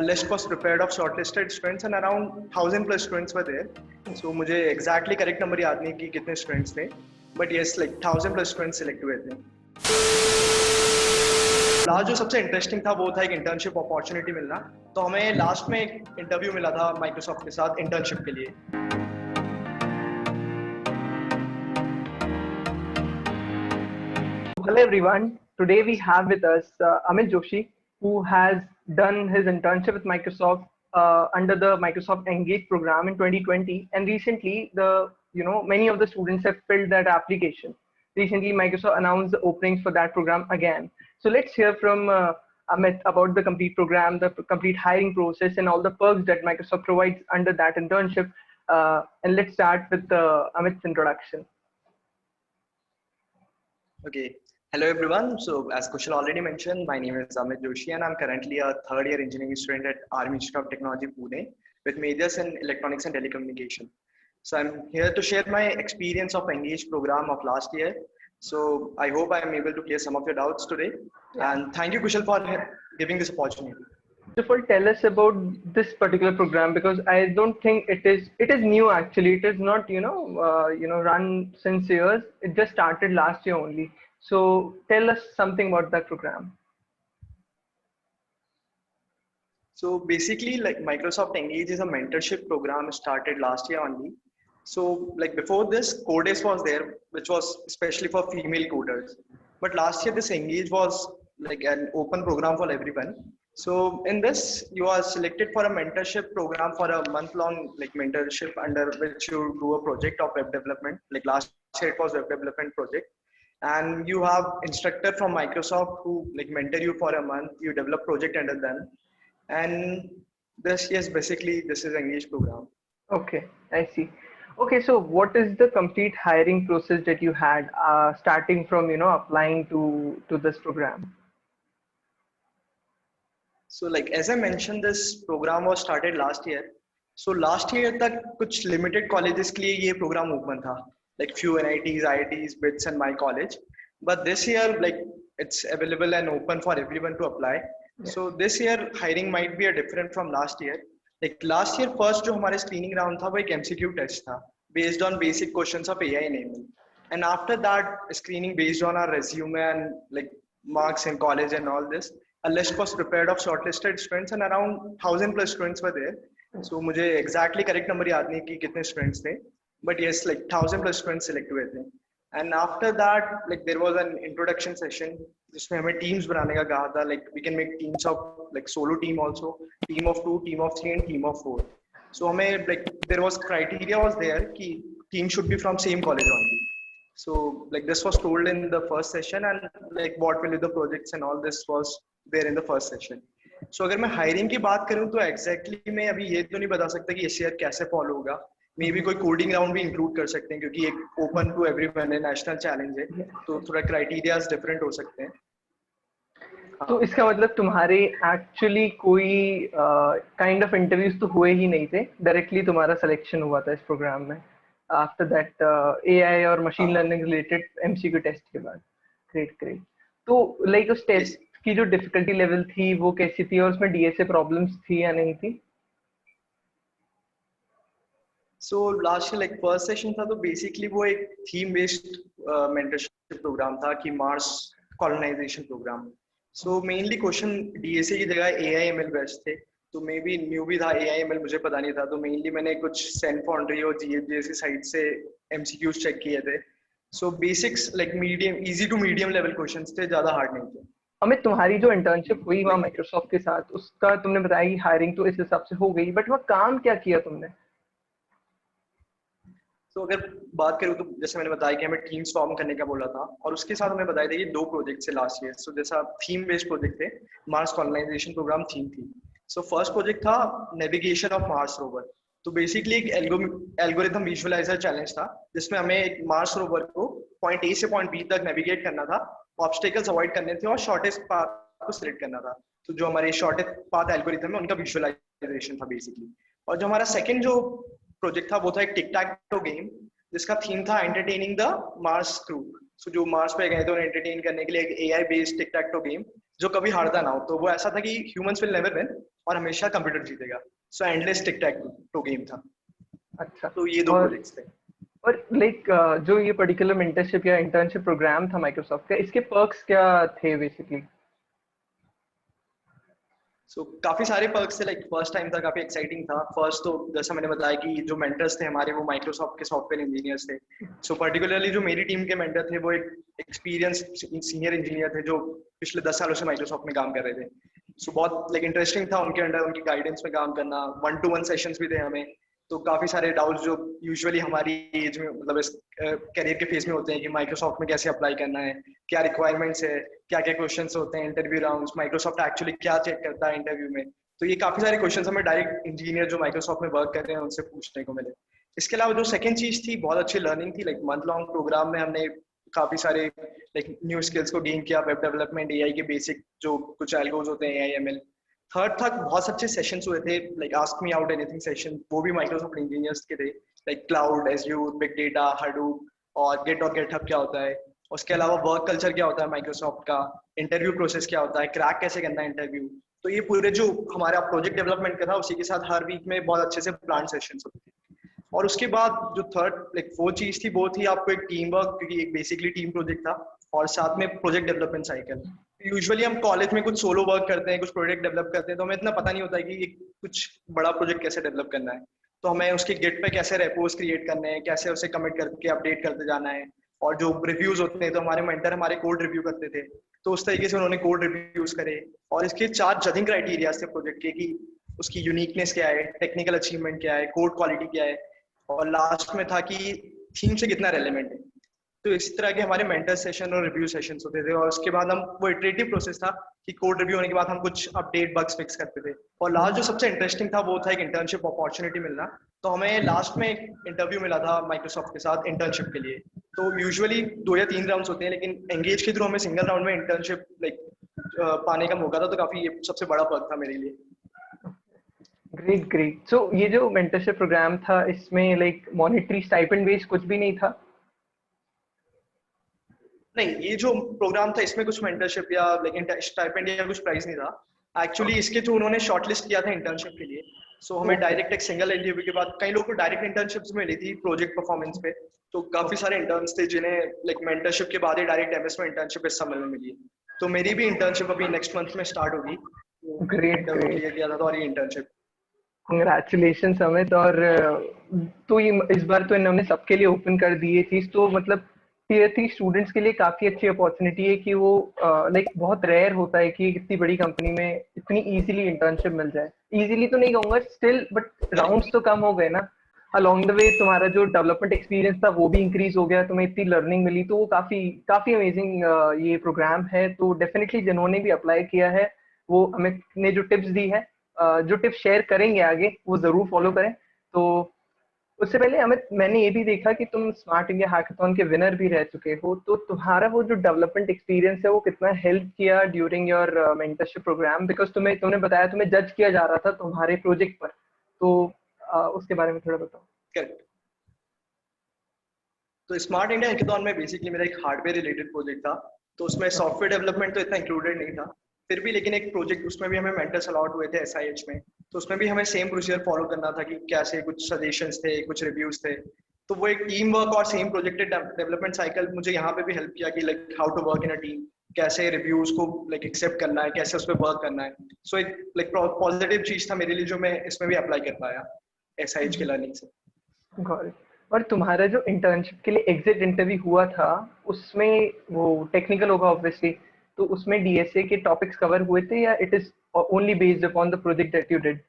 a list was prepared of shortlisted students and around 1000 plus students were there. So मुझे exactly correct number याद नहीं कि कितने students थे, but yes, like 1000 plus students select हुए थे. लास्ट जो सबसे इंटरेस्टिंग था वो था एक इंटर्नशिप अपॉर्चुनिटी मिलना. तो हमें लास्ट में एक इंटरव्यू मिला था माइक्रोसॉफ्ट के साथ इंटर्नशिप के लिए. Hello everyone. Today we have with us Amit Joshi, who has done his internship with Microsoft under the Microsoft Engage program in 2020, and recently many of the students have filled that application. Recently Microsoft announced the openings for that program again. So let's hear from Amit about the complete program, the complete hiring process, and all the perks that Microsoft provides under that internship. And let's start with Amit's introduction. Okay. Hello everyone. So as Kushal already mentioned, my name is Amit Joshi and I'm currently a third year engineering student at Army Institute of Technology, Pune, with majors in electronics and telecommunication. So I'm here to share my experience of Engage program of last year. So I hope I'm able to clear some of your doubts today. Yeah. And thank you, Kushal, for giving this opportunity. So first, tell us about this particular program, because I don't think it is new actually. It is not run since years. It just started last year only. So tell us something about that program. So basically, like Microsoft Engage is a mentorship program started last year only. So like before this, Codex was there, which was especially for female coders. But last year, this Engage was like an open program for everyone. So in this, you are selected for a mentorship program for a month-long like mentorship under which you do a project of web development. Like last year, it was web development project. And you have instructor from Microsoft who like mentor you for a month. You develop project under them, and this is Engage program. Okay, I see. Okay, so what is the complete hiring process that you had starting from applying to this program? So like as I mentioned, this program was started last year. So last year तक कुछ limited colleges के लिए ये program open था. Like few NITs, IITs, BITS and my college. But this year, like it's available and open for everyone to apply. Yeah. So this year hiring might be a different from last year. Like last year first जो हमारे screening round था वो एक MCQ test था based on basic questions of AI naming. And after that screening based on our resume and like marks in college and all this, a list was prepared of shortlisted students and around 1000 plus students were there. So मुझे exactly correct number याद नहीं कि कितने students थे. But yes, like 1000 plus students select हुए थे. And after that, like there was an introduction session जिसमें हमें teams बनाने का कहा था. Like we can make teams of like solo team also, team of 2, team of 3 and team of 4. So हमें like there was criteria was there कि team should be from same college only. So like this was told in the first session and like what will be the projects and all this was there in the first session. So अगर मैं hiring की बात करूँ तो exactly मैं अभी ये तो नहीं बता सकता कि इस year कैसे follow होगा. मे बी कोई कोडिंग राउंड भी इंक्लूड कर सकते हैं क्योंकि एक ओपन टू एवरीवन है, नेशनल चैलेंज है, तो थोड़ा क्राइटेरियाज डिफरेंट हो सकते हैं. तो इसका मतलब तुम्हारे एक्चुअली कोई काइंड ऑफ इंटरव्यूज तो हुए ही नहीं थे, डायरेक्टली तुम्हारा सिलेक्शन हुआ था इस प्रोग्राम में आफ्टर दैट एआई और machine learning related MCQ test के बाद. ग्रेट. तो लाइक उस टेस्ट की जो डिफिकल्टी लेवल थी वो कैसी थी और उसमें डीएसए प्रॉब्लम्स थी या नहीं थी? So last year like first session था तो basically वो एक theme based mentorship program था कि Mars colonization program. So mainly question DSA की जगह AI/ML based थे, तो मे बी न्यू भी था AI/ML मुझे पता नहीं था, तो मेनली मैंने कुछ Sen Foundry और GFJC साइट से MCQs चेक किए थे. So basics like medium easy to medium level questions थे, ज़्यादा hard नहीं थे. अमित, तुम्हारी जो इंटर्नशिप हुई वहाँ माइक्रोसॉफ्ट के साथ, उसका तुमने बताया हायरिंग तो इस हिसाब से हो गई, बट वहाँ काम क्या किया तुमने? तो अगर बात करूँ तो जैसे मैंने बताया कि हमें टीम्स फॉर्म करने का बोला था और उसके साथ हमें बताया था कि 2 प्रोजेक्ट से लास्ट ईयर. सो जैसा थीम बेस्ड प्रोजेक्ट थे, मार्स कॉलोनाइजेशन प्रोग्राम थीम थी. सो फर्स्ट प्रोजेक्ट था नेविगेशन ऑफ मार्स रोवर. तो बेसिकली एक एल्गोरिथम विजुअलाइजर चैलेंज था जिसमें हमें एक मार्स रोवर को पॉइंट ए से पॉइंट बी तक नेविगेट करना था, ऑब्स्टेकल्स अवॉइड करने थे और शॉर्टेस्ट पाथ को सिलेक्ट करना था. तो जो हमारे शॉर्टेस्ट पाथ एल्गोरिथम है उनका विजुअलाइजेशन था बेसिकली. और जो हमारा सेकंड जो प्रोजेक्ट था वो था एक टिक टैक टो गेम जिसका थीम था एंटरटेनिंग द मार्स क्रू. सो जो मार्स पे गए थे उन्हें एंटरटेन करने के लिए एक AI based tick tech to game जो कभी हारता ना हो. तो वो ऐसा था कि ह्यूमंस विल नेवर विन, और हमेशा कंप्यूटर जीतेगा। So endless tic tac toe game था। अच्छा। तो ये दो प्रोजेक्ट्स थे। और लाइक जो ये पर्टिकुलर मेंटरशिप या इंटर्नशिप प्रोग्राम था माइक्रोसॉफ्ट का, इसके पर्क्स क्या थे बेसिकली? सो काफी सारे पर्क्स थे। लाइक फर्स्ट टाइम था, काफी एक्साइटिंग था। फर्स्ट तो जैसा मैंने बताया कि जो मेंटर्स थे हमारे वो माइक्रोसॉफ्ट के सॉफ्टवेयर इंजीनियर्स थे। सो पर्टिकुलरली जो मेरी टीम के मेंटर थे वो एक एक्सपीरियंस सीनियर इंजीनियर थे जो पिछले 10 सालों से माइक्रोसॉफ्ट में काम कर रहे थे। सो बहुत लाइक इंटरेस्टिंग था उनके अंडर उनकी गाइडेंस में काम करना। 1-to-1 सेशंस भी थे हमें। तो काफी सारे डाउट्स जो यूजुअली हमारी एज में मतलब इस करियर के फेज में होते हैं कि माइक्रोसॉफ्ट में कैसे अप्लाई करना है, क्या रिक्वायरमेंट्स है, क्या क्या क्वेश्चंस होते हैं, इंटरव्यू राउंड्स, माइक्रोसॉफ्ट एक्चुअली क्या चेक करता है इंटरव्यू में। तो ये काफी सारे क्वेश्चंस हमें डायरेक्ट इंजीनियर जो माइक्रोसॉफ्ट में वर्क कर रहे हैं उनसे पूछने को मिले। इसके अलावा जो सेकंड चीज थी, बहुत अच्छी लर्निंग थी। लाइक मंथ लॉन्ग प्रोग्राम में हमने काफी सारे लाइक न्यू स्किल्स को गेन किया। वेब डेवलपमेंट, एआई के बेसिक जो कुछ एल्गोज होते हैं, एआई एमएल। थर्ड तक बहुत अच्छे सेशंस हुए थे। Like ask me out anything session, वो भी माइक्रोसॉफ्ट इंजीनियर्स के थे। Like cloud, Azure, big data, Hadoop और गिटहब क्या होता है। उसके अलावा वर्क कल्चर क्या होता है माइक्रोसॉफ्ट का, इंटरव्यू प्रोसेस क्या होता है, क्रैक कैसे करना है इंटरव्यू। तो ये पूरे जो हमारा प्रोजेक्ट डेवलपमेंट का था उसी के साथ हर वीक में बहुत अच्छे से प्लान सेशंस होते थे। और उसके बाद जो थर्ड लाइक फोर्थ चीज थी वो थी आपको एक टीम वर्क, क्योंकि एक बेसिकली टीम प्रोजेक्ट था। और साथ में प्रोजेक्ट डेवलपमेंट साइकिल। यूजुअली हम कॉलेज में कुछ सोलो वर्क करते हैं, कुछ प्रोजेक्ट डेवलप करते हैं, तो हमें इतना पता नहीं होता है कि ये कुछ बड़ा प्रोजेक्ट कैसे डेवलप करना है। तो हमें उसके गिट पे कैसे रेपोज क्रिएट करने हैं, कैसे उसे कमिट करके अपडेट करते जाना है। और जो रिव्यूज होते हैं तो हमारे मेंटर हमारे कोड रिव्यू करते थे। तो उस तरीके से उन्होंने कोड रिव्यूज करे। और इसके 4 जजिंग क्राइटेरिया थे प्रोजेक्ट के, कि उसकी यूनिकनेस क्या है, टेक्निकल अचीवमेंट क्या है, कोड क्वालिटी क्या है, और लास्ट में था कि थीम से कितना रेलेवेंट है। तो इसी तरह के हमारे मेंटर सेशन और रिव्यू सेशंस होते थे। और उसके बाद हम वो इटरेटिव प्रोसेस था कि कोड रिव्यू होने के बाद हम कुछ अपडेट बग्स फिक्स करते थे। और लास्ट जो सबसे इंटरेस्टिंग था वो था एक इंटर्नशिप अपॉर्चुनिटी मिलना। तो हमें लास्ट में एक इंटरव्यू मिला था माइक्रोसॉफ्ट के साथ इंटर्नशिप के लिए। तो यूजुअली 2 या 3 राउंड्स होते हैं, लेकिन एंगेज के थ्रू हमें सिंगल राउंड में इंटर्नशिप लाइक पाने का मौका था। तो काफी ये सबसे बड़ा पर्क था मेरे लिए। Great great. सो ये जो मेंटरशिप प्रोग्राम था इसमें लाइक मॉनेटरी स्टाइपेंड बेस्ड कुछ भी नहीं था? नहीं, ये जो प्रोग्राम था इसमें कुछ मेंटरशिप या लेकिन स्टाइपेंड या कुछ प्राइस नहीं था। एक्चुअली इसके थ्रू उन्होंने शॉर्टलिस्ट किया था इंटर्नशिप के लिए। सो हमें ओके। डायरेक्ट एक सिंगल इंटरव्यू के बाद, कई लोगों को डायरेक्ट इंटर्नशिप्स मिली थी प्रोजेक्ट परफॉर्मेंस पे। तो काफी सारे इंटर्न्स थे जिन्हें लाइक मेंटरशिप के बाद ही डायरेक्ट एमएस में इंटर्नशिप इस समय में मिली। तो मेरी भी इंटर्नशिप अभी नेक्स्ट मंथ में स्टार्ट होगी। तो ग्रेट इंटरव्यू ग्रेट। क्लियर किया था तो, और ये इंटर्नशिप। कंग्रेचुलेशन अमित। और तो ये इस बार तो इन्होंने सबके लिए ओपन कर दी ये चीज, तो मतलब टीयर 3 स्टूडेंट्स के लिए काफी अच्छी अपॉर्चुनिटी है कि वो लाइक बहुत रेयर होता है कि इतनी बड़ी कंपनी में इतनी इजीली इंटर्नशिप मिल जाए। इजीली तो नहीं कहूंगा स्टिल, बट राउंड्स तो कम हो गए ना अलोंग द वे। तुम्हारा जो डेवलपमेंट एक्सपीरियंस था वो भी इंक्रीज हो गया, तुम्हें इतनी लर्निंग मिली, तो वो काफी काफी अमेजिंग ये प्रोग्राम है। तो डेफिनेटली जिन्होंने भी अप्लाई किया है वो अमित ने जो टिप्स दी है, जो टिप्स शेयर करेंगे आगे, वो जरूर फॉलो करें। तो उससे पहले अमित, मैंने ये भी देखा कि तुम स्मार्ट इंडिया हैकाथॉन के विनर भी रह चुके हो, तो तुम्हारा वो जो डेवलपमेंट एक्सपीरियंस है वो कितना हेल्प किया during your mentorship program? Because तुमने बताया तुम्हें जज किया जा रहा था तुम्हारे प्रोजेक्ट पर, तो उसके बारे में थोड़ा बताओ। करेक्ट। तो स्मार्ट इंडिया हैकाथॉन में बेसिकली मेरा एक हार्डवेयर रिलेटेड प्रोजेक्ट था। तो उसमें ओके। सॉफ्टवेयर डेवलपमेंट तो इतना इंक्लूडेड नहीं था। फिर भी लेकिन एक प्रोजेक्ट उसमें भी हमें मेंटर्स अलॉट हुए थे एसआईएच में। तो उसमें भी हमें सेम प्रोसीजर फॉलो करना था कि कैसे कुछ सजेशंस थे, कुछ रिव्यूज थे। तो वो एक टीम वर्क और सेम प्रोजेक्टेड डेवलपमेंट साइकिल मुझे यहाँ पे भी हेल्प किया कि like how to work in a team, कैसे रिव्यूज को लाइक एक्सेप्ट करना है, कैसे उस पर वर्क करना है। सो एक लाइक पॉजिटिव चीज था मेरे लिए जो मैं इसमें भी अप्लाई कर पाया एसआईएच के लर्निंग से। Got it. और तुम्हारा जो इंटर्नशिप के लिए एग्जिट इंटरव्यू हुआ था उसमें वो टेक्निकल होगा ऑब्वियसली, तो उसमें डीएसए के टॉपिक्स कवर हुए थे या it is only based upon the project that you did?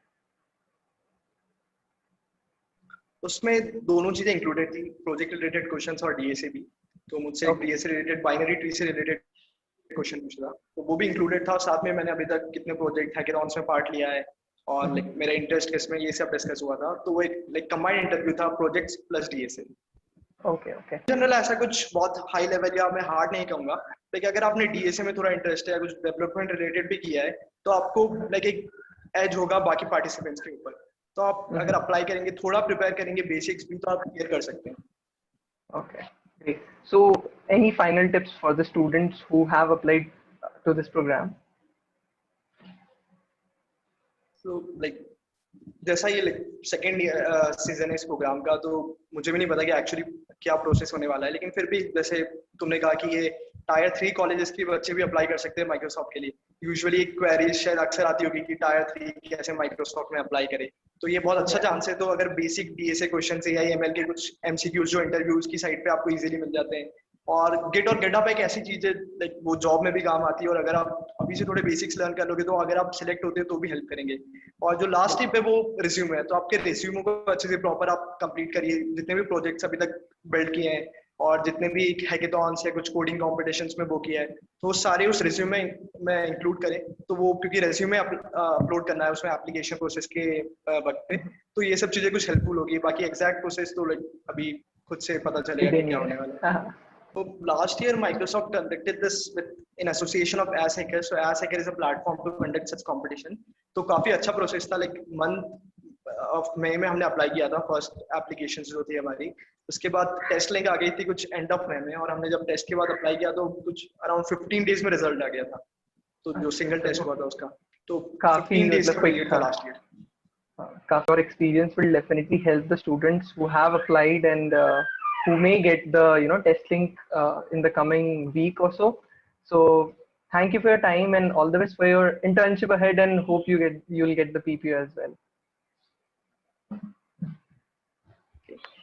उसमें दोनों चीजें इंक्लूडेड थी, प्रोजेक्ट रिलेटेड क्वेश्चंस और डीएसए भी। तो मुझसे एक okay. DSA related binary tree से रिलेटेड क्वेश्चन पूछा था, तो वो भी इंक्लूडेड था। और साथ में मैंने अभी तक कितने प्रोजेक्ट हैकाथॉन्स में पार्ट लिया है और लाइक मेरा इंटरेस्ट किसमें, ये सब डिस्कस हुआ था। तो वो एक लाइक कंबाइंड इंटरव्यू था, projects plus DSA. Okay. Okay. General ऐसा कुछ बहुत हाई लेवल या मैं हार्ड नहीं कहूंगा, लेकिन अगर आपने डीएसए में थोड़ा इंटरेस्ट है या कुछ डेवलपमेंट रिलेटेड भी किया है तो आपको लाइक एक एज होगा बाकी पार्टिसिपेंट्स के ऊपर। तो आप अगर अप्लाई करेंगे, थोड़ा प्रिपेयर करेंगे बेसिक्स भी, तो आप क्लियर कर सकते हैं। Okay, great. So, any final tips for the students who have applied to this program? So like जैसा ये लाइक सेकेंड सीजन है इस प्रोग्राम का, तो मुझे भी नहीं पता कि एक्चुअली क्या प्रोसेस होने वाला है, लेकिन फिर भी जैसे तुमने कहा कि ये टायर 3 कॉलेजेस के बच्चे भी अप्लाई कर सकते हैं माइक्रोसॉफ्ट के लिए। यूजुअली एक क्वेरी शायद अक्सर आती होगी कि टायर 3 कैसे माइक्रोसॉफ्ट में अप्लाई करे, तो ये बहुत अच्छा चांस है। तो अगर बेसिक डीएसए क्वेश्चन या एमएल के कुछ एमसीक्यूज जो इंटरव्यूज की साइट पे आपको इजीली मिल जाते हैं, और गिट और गिटहब एक ऐसी चीज है लाइक वो जॉब में भी काम आती है, और अगर आप अभी से थोड़े बेसिक्स लर्न कर लोगे तो अगर आप सिलेक्ट होते हो तो भी हेल्प करेंगे। और जो लास्ट टिप है वो रिज्यूम है, तो आपके रिज्यूमो को अच्छे से प्रॉपर आप कंप्लीट करिए, जितने भी प्रोजेक्ट्स अभी तक बिल्ड किए हैं और जितने भी हैकेथॉन्स या कुछ कोडिंग कॉम्पिटिशन्स में वो किया है, तो वो सारे उस रिज्यूमे में इंक्लूड करें। तो वो क्योंकि रिज्यूमे अपलोड करना है उसमें एप्लीकेशन प्रोसेस के वक्त पे, तो ये सब चीजें कुछ हेल्पफुल होगी। बाकी एग्जैक्ट प्रोसेस तो लाइक अभी खुद से पता चलेगा कि क्या होने वाला है। So last year, Microsoft conducted this with in association of AssHacker. So AssHacker is a platform to conduct such competition. तो काफी अच्छा प्रोसेस था, लाइक मंथ ऑफ मई में हमने अप्लाई किया था फर्स्ट एप्लीकेशन जो थी हमारी। उसके बाद टेस्ट लिंक आ गई थी कुछ एंड ऑफ मई में, और हमने जब टेस्ट के बाद अप्लाई किया तो कुछ अराउंड 15 डेज में रिजल्ट आ गया था, तो जो सिंगल टेस्ट हुआ था उसका, तो 15 डेज का पीरियड था last year. Your experience will definitely help the students who have applied and who may get the test link in the coming week or so. So thank you for your time and all the best for your internship ahead, and hope you'll get the PPU as well.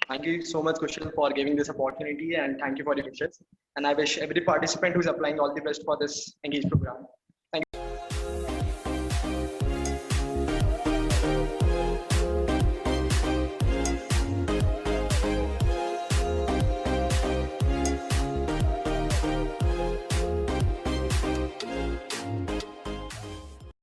Thank you so much, Kushal, for giving this opportunity, and thank you for your wishes. And I wish every participant who is applying all the best for this Engage program.